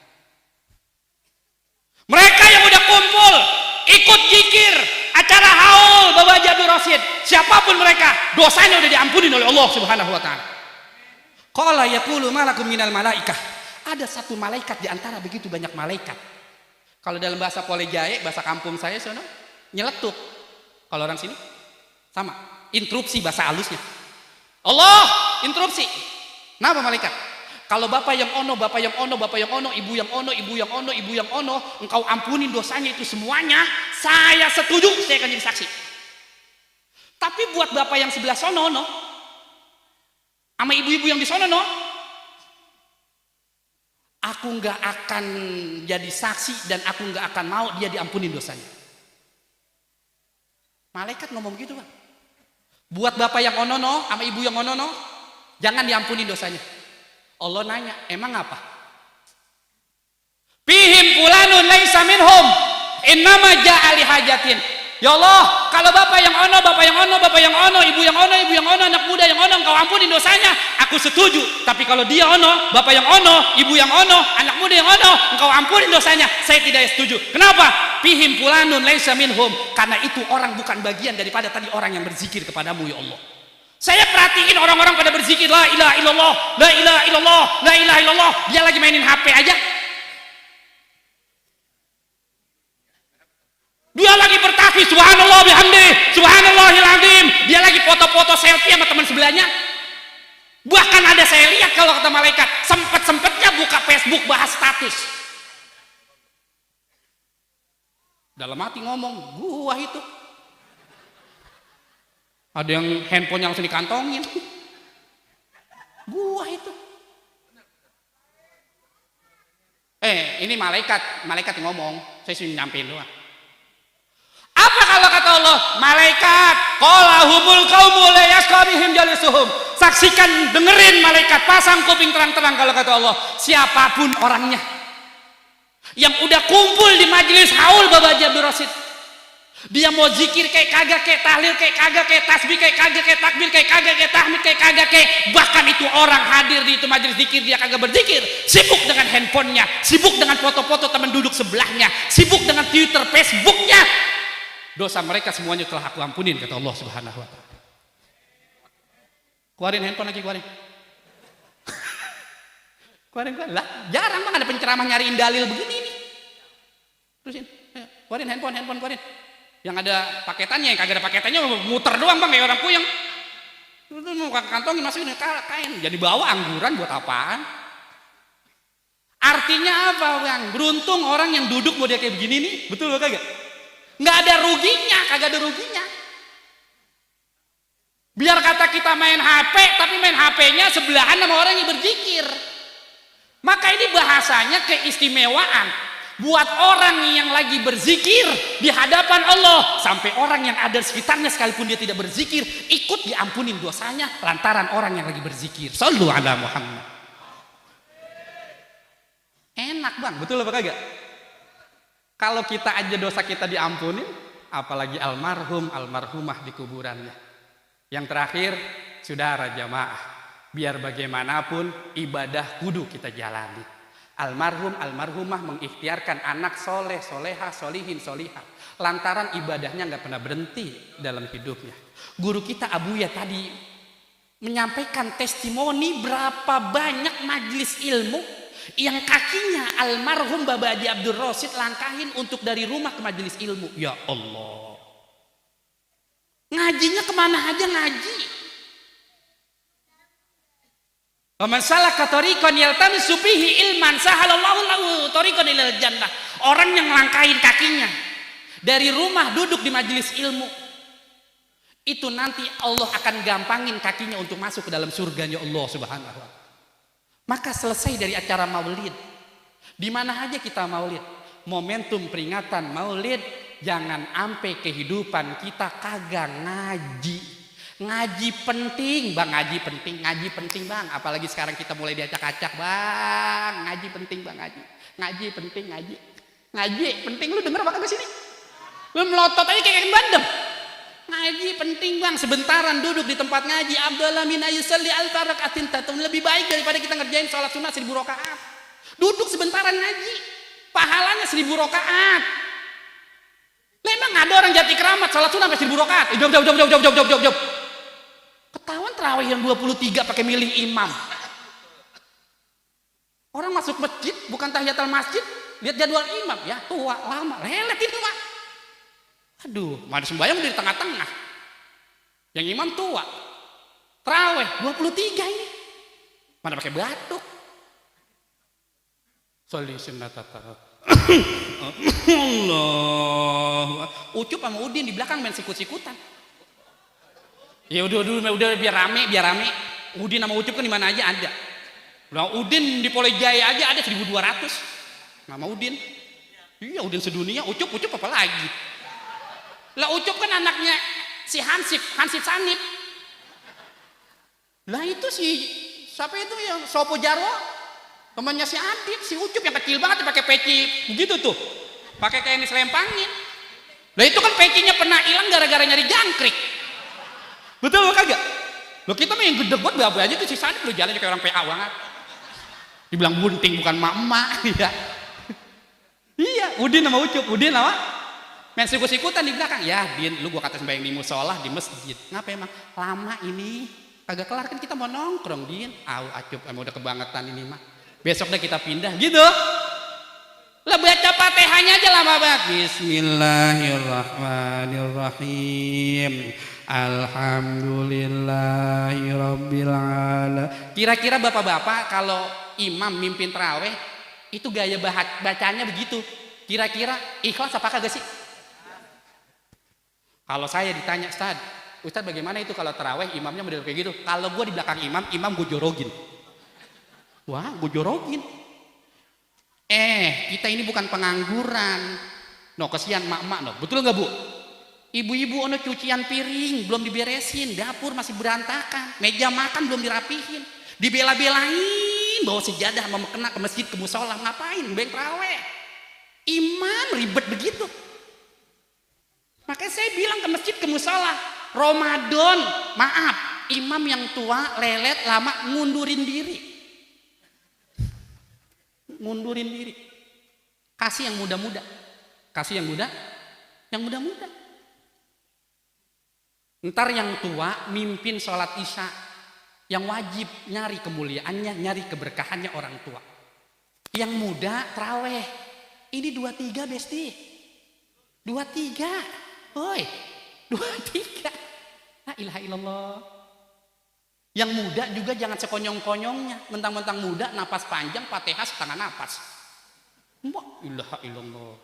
Mereka yang udah kumpul ikut zikir acara haul Bapak Haji Abdul Rasid, siapapun mereka dosanya udah diampuni oleh Allah Subhanahu wa taala. Qala yaqulu malakum minal malaikah. Ada satu malaikat di antara begitu banyak malaikat. Kalau dalam bahasa Polejae, bahasa kampung saya sono, nyeletuk. Kalau orang sini sama, interupsi bahasa halusnya. Allah interupsi. Kenapa malaikat? Kalau bapak yang ono, ibu yang ono, engkau ampunin dosanya itu semuanya, saya setuju, saya akan jadi saksi. Tapi buat bapak yang sebelah sono, sama ibu-ibu yang di sono, aku nggak akan jadi saksi dan aku nggak akan mau dia diampunin dosanya. Malaikat ngomong gitu bang. Buat bapak yang ono, sama ibu yang ono, jangan diampuni dosanya. Allah nanya, emang apa? Fihim fulanun laisa minhum innama ja'a li hajatin. Ya Allah, kalau bapak yang ono, ibu yang ono, anak muda yang ono, engkau ampuni dosanya, aku setuju. Tapi kalau dia ono, bapak yang ono, ibu yang ono, anak muda yang ono, engkau ampuni dosanya, saya tidak setuju. Kenapa? Fihim fulanun laisa minhum. Karena itu orang bukan bagian daripada tadi orang yang berzikir kepadamu ya Allah. Saya perhatiin orang-orang pada berzikir la ilaha illallah, la ilaha illallah, la ilaha illallah. Dia lagi mainin HP aja. Dia lagi bertasbih subhanallah bihamdi, subhanallahil azim. Dia lagi foto-foto selfie sama teman sebelahnya. Bahkan ada saya lihat kalau kata malaikat, sempet-sempetnya buka Facebook bahas status. Dalam hati ngomong, gua itu. Ada yang handphonenya langsung dikantongin. Gua itu. Ini malaikat yang ngomong. Saya sih nyampein doang. Apa kalau kata Allah? Malaikat, qalahumul qaumu la yasqarihim jalisuhum. Saksikan, dengerin malaikat, pasang kuping terang-terang kalau kata Allah. Siapapun orangnya yang udah kumpul di majelis haul Bapak Haji Abdul Rasid, dia mau zikir kayak kagak, kayak tahlil kayak kagak, kayak tasbih kayak kagak, kayak takbir kayak kagak, kayak tahmid kayak kagak, kayak bahkan itu orang hadir di itu majelis zikir dia kagak berzikir, sibuk dengan handphonenya, sibuk dengan foto-foto teman duduk sebelahnya, sibuk dengan Twitter, Facebooknya. Dosa mereka semuanya telah aku ampunin kata Allah Subhanahu wa taala. Keluarin handphone lagi, keluarin. Keluarin lah, jarang bang ada penceramah nyariin dalil begini nih. Terusin, keluarin handphone, keluarin. Yang ada paketannya, yang kagak ada paketannya muter doang bang kayak orang puyeng. Itu mau kantongin masukin kain, jadi bawa angguran buat apaan? Artinya apa bang? Beruntung orang yang duduk model kayak begini nih, betul gak kagak? Nggak ada ruginya, kagak ada ruginya. Biar kata kita main HP, tapi main HP-nya sebelahan sama orang yang berzikir. Maka ini bahasanya keistimewaan buat orang yang lagi berzikir di hadapan Allah, sampai orang yang ada di sekitarnya sekalipun dia tidak berzikir ikut diampunin dosanya lantaran orang yang lagi berzikir. Shallu ala Muhammad. Enak bang, betul apa kagak? Kalau kita aja dosa kita diampunin, apalagi almarhum, almarhumah di kuburannya. Yang terakhir, saudara jamaah, biar bagaimanapun ibadah kudu kita jalani. Almarhum, almarhumah mengikhtiarkan anak soleh, soleha, solihin, solihah. Lantaran ibadahnya nggak pernah berhenti dalam hidupnya. Guru kita Abuya tadi menyampaikan testimoni berapa banyak majelis ilmu yang kakinya almarhum Bapak Haji Abdul Rasid langkahin untuk dari rumah ke majelis ilmu. Ya Allah, ngajinya kemana aja ngaji. Wa man salaka tariqan yaltamisu fihi ilman sahalallahu lahu tariqan ilal jannah. Orang yang langkahin kakinya dari rumah duduk di majelis ilmu, itu nanti Allah akan gampangin kakinya untuk masuk ke dalam surganya Allah Subhanahu wa taala. Maka selesai dari acara maulid, di mana aja kita maulid, momentum peringatan maulid, jangan ampe kehidupan kita kagak ngaji. Ngaji penting bang, ngaji penting bang. Apalagi sekarang kita mulai diacak-acak bang, ngaji penting bang, ngaji penting, ngaji penting. Lu denger apa kagak sini? Lu melotot aja kayak bandem. Ngaji penting bang, sebentaran duduk di tempat ngaji. Abdullah min ayusalli alfa rakaatin tatum, lebih baik daripada kita ngerjain sholat sunnah 1000 rakaat. Duduk sebentaran ngaji, pahalanya 1000 rakaat. Memang ada orang Jati Keramat sholat sunnah sampai 1000 rakaat. Jawab. Ketahuan tarawih yang 23 pakai milih imam. Orang masuk masjid bukan tahiyatul masjid, lihat jadwal imam, ya tua lama, lelet itu mah. Aduh, mana sembahyang di tengah-tengah. Yang imam tua. Tarawih 23 ini. Mana pakai batuk. Sholli sunnatata. Allah. Ucup sama Udin di belakang main sikut-sikutan. Ya udah biar rame. Udin sama Ucup kan di mana aja ada. Nah, Udin di Polai Jaya aja ada 1200. Nama Udin. Iya, Udin sedunia, Ucup apa lagi? Lah Ucup kan anaknya si Hansip Sanip. Lah itu si siapa itu yang Sopo Jarwo, temannya si Adit, si Ucup yang kecil banget pakai peci begitu tuh, pakai kain diselempangin. Lah itu kan pecinya pernah hilang gara-gara nyari jangkrik. Betul apa kagak? Lo kita mah yang gede buat babu aja tuh sisanya lo jalan kayak orang PA banget. Dibilang bunting bukan mak-mak ya. Iya, Udin sama Ucup. Udin apa? Main sikut-sikutan di belakang. Ya, Din, lu gua kata sembahyang di musola di masjid. Ngapa emang? Lama ini. Kagak kelar kan kita mau nongkrong, Din. Acup emang udah kebangetan ini mah. Besok deh kita pindah gitu. Lah baca Fatihahnya aja lama banget. Bismillahirrahmanirrahim. Alhamdulillahirabbil alamin. Kira-kira bapak-bapak kalau imam mimpin tarawih itu gaya bacanya begitu. Kira-kira ikhlas apa kagak sih? Kalau saya ditanya, Ustaz bagaimana itu kalau tarawih imamnya model kayak gitu? Kalau gue di belakang imam gue jorogin. Wah, gue jorogin. Kita ini bukan pengangguran. No, kesian mak-mak no. Betul nggak Bu? Ibu-ibu ono cucian piring belum diberesin, dapur masih berantakan, meja makan belum dirapihin, dibela-belain bawa sejadah mau kena ke masjid ke musola, ngapain? Beng tarawih. Imam ribet begitu. Makanya saya bilang ke masjid ke musola, Ramadan, maaf, imam yang tua, lelet, lama, ngundurin diri. Ngundurin diri. Kasih yang muda-muda. Kasih yang muda, yang muda-muda. Ntar yang tua mimpin sholat isya, yang wajib nyari kemuliaannya, nyari keberkahannya orang tua. Yang muda tarawih. Ini 23 besti. 23. Hoi. 23. La ilaha illallah. Yang muda juga jangan sekonyong-konyongnya. Mentang-mentang muda, napas panjang, Fatihah setengah napas. La ilaha illallah.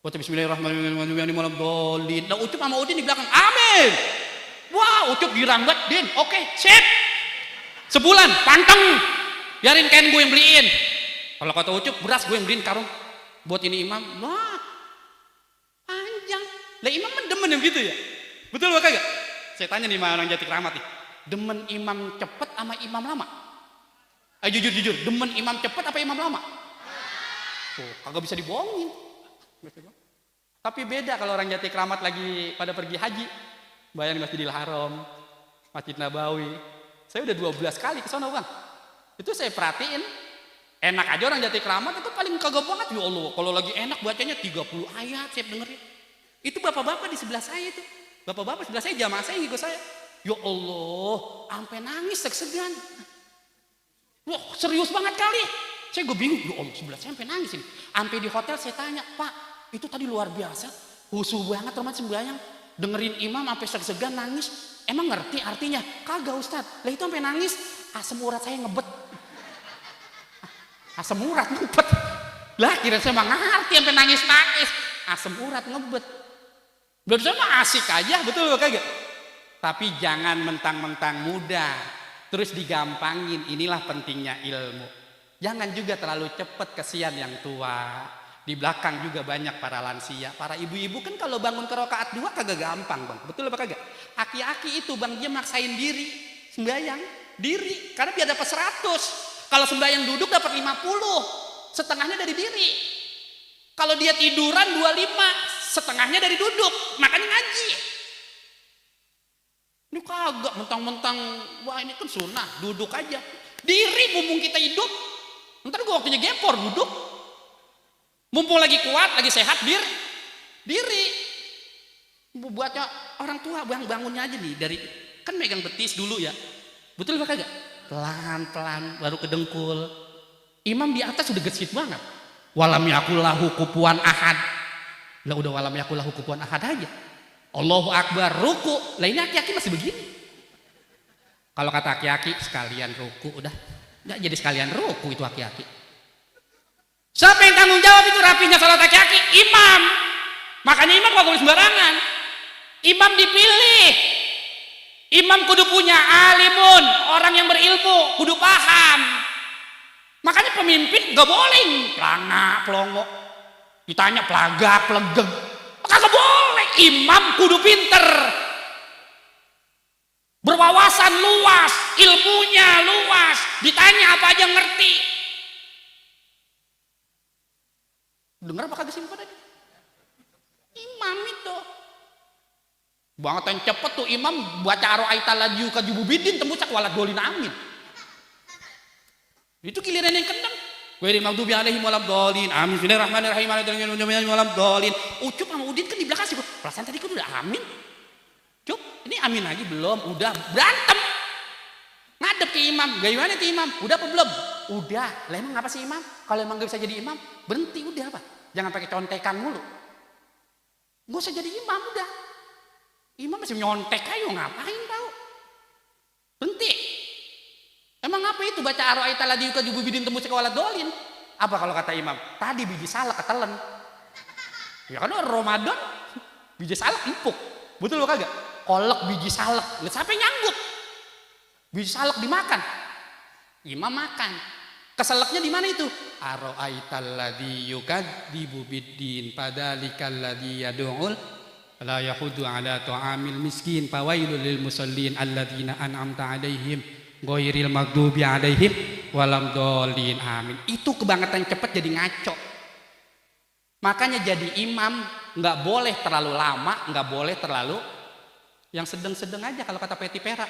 Baca bismillahirrahmanirrahim yang di malam dolin. Nah Ucup sama Udin di belakang. Amin. Wah Ucup girang banget. Din, oke, sip. Sebulan, panteng. Biarin kain gue yang beliin. Kalau kata Ucup, beras gue yang beliin karung. Buat ini imam, wah panjang. Lah imam kan demen yang gitu ya. Betul gak kagak? Saya tanya nih sama orang Jati Kramat nih. Demen imam cepet sama imam lama? Jujur, demen imam cepet apa imam lama? Oh, kagak bisa dibohongin. Tapi beda kalau orang Jati Kramat lagi pada pergi haji. Bayangin Masjidil Haram, Masjid Nabawi. Saya udah 12 kali ke sana Bang. Itu saya perhatiin. Enak aja orang Jati Kramat itu paling kagak banget. Ya Allah, kalau lagi enak bacanya 30 ayat saya dengerin. Itu bapak-bapak di sebelah saya itu. Bapak-bapak sebelah saya jamaah saya ngikut saya. Ya Allah, sampai nangis seg-segan. Wah, serius banget kali. Saya gue bingung, ya Allah sebelah saya sampai nangis ini. Sampai di hotel saya tanya, Pak, itu tadi luar biasa. Khusyuk banget teman sembahyang. Dengerin imam sampai seg-segan nangis. Emang ngerti artinya? Kagak Ustaz. Lah itu sampai nangis, asam urat saya ngebet. Asam urat ngebet. Lah kira saya mah ngerti sampai nangis-nangis. Asam urat ngebet. Belum sama asik aja, betul kagak? Tapi jangan mentang-mentang muda terus digampangin. Inilah pentingnya ilmu. Jangan juga terlalu cepat, kesian yang tua. Di belakang juga banyak para lansia, para ibu-ibu kan kalau bangun ke rakaat 2 kagak gampang Bang. Betul apa kagak? Aki-aki itu Bang dia maksain diri sembahyang diri karena biar dapat 100. Kalau sembahyang duduk dapat 50, setengahnya dari diri. Kalau dia tiduran 25, setengahnya dari duduk. Makanya ngaji. Ini kagak mentang-mentang, wah ini kan sunnah, duduk aja. Diri mumpung kita hidup. Ntar gue waktunya gempor duduk. Mumpung lagi kuat, lagi sehat, diri. Buatnya orang tua bangunnya aja nih dari kan megang betis dulu ya. Betul apa kagak? Pelan-pelan baru ke dengkul. Imam di atas udah gesit banget. Walam yakullahu kufuwan ahad. Lah udah walam yakullahu kufuwan ahad aja. Allahu akbar ruku. Lah ini aki-aki masih begini. Kalau kata aki-aki sekalian ruku udah. Enggak jadi sekalian ruku itu aki-aki. Siapa yang tanggung jawab itu rapinya salat aki-aki? Imam. Makanya imam gak boleh sembarangan. Imam dipilih. Imam kudu punya alimun, orang yang berilmu, kudu paham. Makanya pemimpin gak boleh pelangak, pelongo. Ditanya pelagak, pelegeng. Kagak boleh. Imam kudu pinter. Berwawasan luas, ilmunya luas. Ditanya apa aja ngerti. Dengar apa kagak sih tadi? Imam itu. Banget yang cepet tuh imam baca aro'aital ladzi yukadzzibu biddin tembus waladh dhalin amin. Itu giliran yang kendang. Ghairil maghdubi alaihim waladhdallin. Amin. Bismillahirrahmanirrahim. Waladhdallin. Ucup sama Udin kan di belakang sih. Perasaan tadi kan udah amin. Cuk, ini amin lagi belum? Udah berantem. Ngadep ke imam. Gimana ke imam? Udah apa belum? Udah. Lah emang apa sih imam? Kalau emang gak bisa jadi imam, berhenti udah apa? Jangan pakai contekan mulu. Gak usah jadi imam udah. Imam masih nyontek ayo ngapain tau? Berhenti. Emang apa itu baca aro'aital ladzi yukadzzibu biddin tembus ke waladhdallin? Apa kalau kata imam? Tadi biji salak ketelen. Ya kan Ramadan biji salak empuk. Betul lo kagak? Kolek biji salak. Lihat siapa yang nyanggup? Biji salak dimakan. Imam makan. Keselaknya di mana itu? Aro'aital ladzi yukadzibu biddin fadzalikal ladzi yad'ul la yahudu ala ta'amil miskin fawailul lil musallin alladzina an'amta 'alaihim ghairil maghdubi 'alaihim waladhdallin. Amin. Itu kebangetan cepat jadi ngaco. Makanya jadi imam nggak boleh terlalu lama, nggak boleh terlalu yang sedang-sedang aja kalau kata Peti Pera.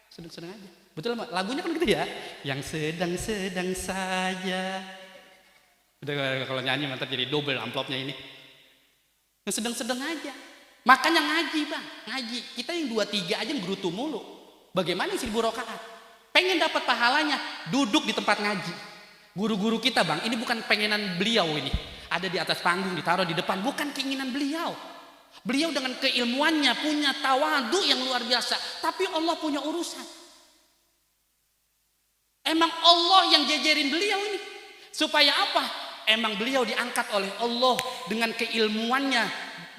Sedang-sedang aja. Betul lagunya kan gitu ya. Yang sedang-sedang saja. Udah kalau nyanyi mantap jadi double amplopnya ini. Yang sedang-sedang aja. Makanya ngaji bang, ngaji. Kita yang 2-3 aja gerutu mulu. Bagaimana isi 1000 rakaat? Pengen dapat pahalanya, duduk di tempat ngaji. Guru-guru kita bang, ini bukan pengenan beliau ini. Ada di atas panggung, ditaruh di depan, bukan keinginan beliau. Beliau dengan keilmuannya punya tawadu yang luar biasa. Tapi Allah punya urusan. Emang Allah yang jejerin beliau ini. Supaya apa? Emang beliau diangkat oleh Allah dengan keilmuannya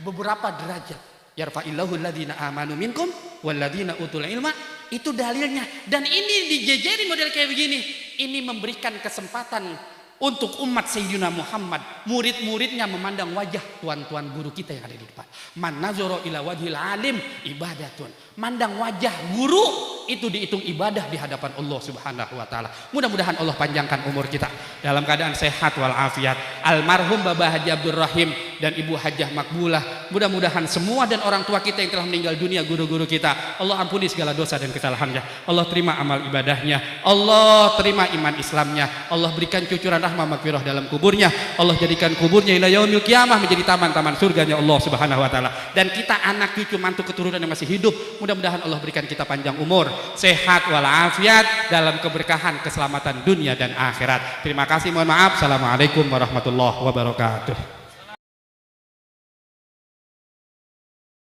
beberapa derajat. Yarfa'illahu alladhina amanu minkum walladhina utul ilma. Itu dalilnya. Dan ini dijejerin model kayak begini. Ini memberikan kesempatan untuk umat Sayyidina Muhammad, murid-muridnya memandang wajah tuan-tuan guru kita yang ada di depan. Man nazara ila wajhil alim ibadatun. Mandang wajah guru itu dihitung ibadah di hadapan Allah Subhanahu wa taala. Mudah-mudahan Allah panjangkan umur kita dalam keadaan sehat walafiat. Almarhum Bapak Haji Abdul Rahim dan Ibu Hajah Makbulah. Mudah-mudahan semua dan orang tua kita yang telah meninggal dunia, guru-guru kita, Allah ampuni segala dosa dan kesalahannya. Allah terima amal ibadahnya. Allah terima iman Islamnya. Allah berikan cucuran rahmah maghfirah dalam kuburnya. Allah jadikan kuburnya ila yaumil qiyamah menjadi taman-taman surganya Allah Subhanahu wa taala. Dan kita anak cucu mantu keturunan yang masih hidup, mudah-mudahan Allah berikan kita panjang umur, sehat walafiat dalam keberkahan keselamatan dunia dan akhirat. Terima kasih, mohon maaf. Assalamualaikum warahmatullahi wabarakatuh.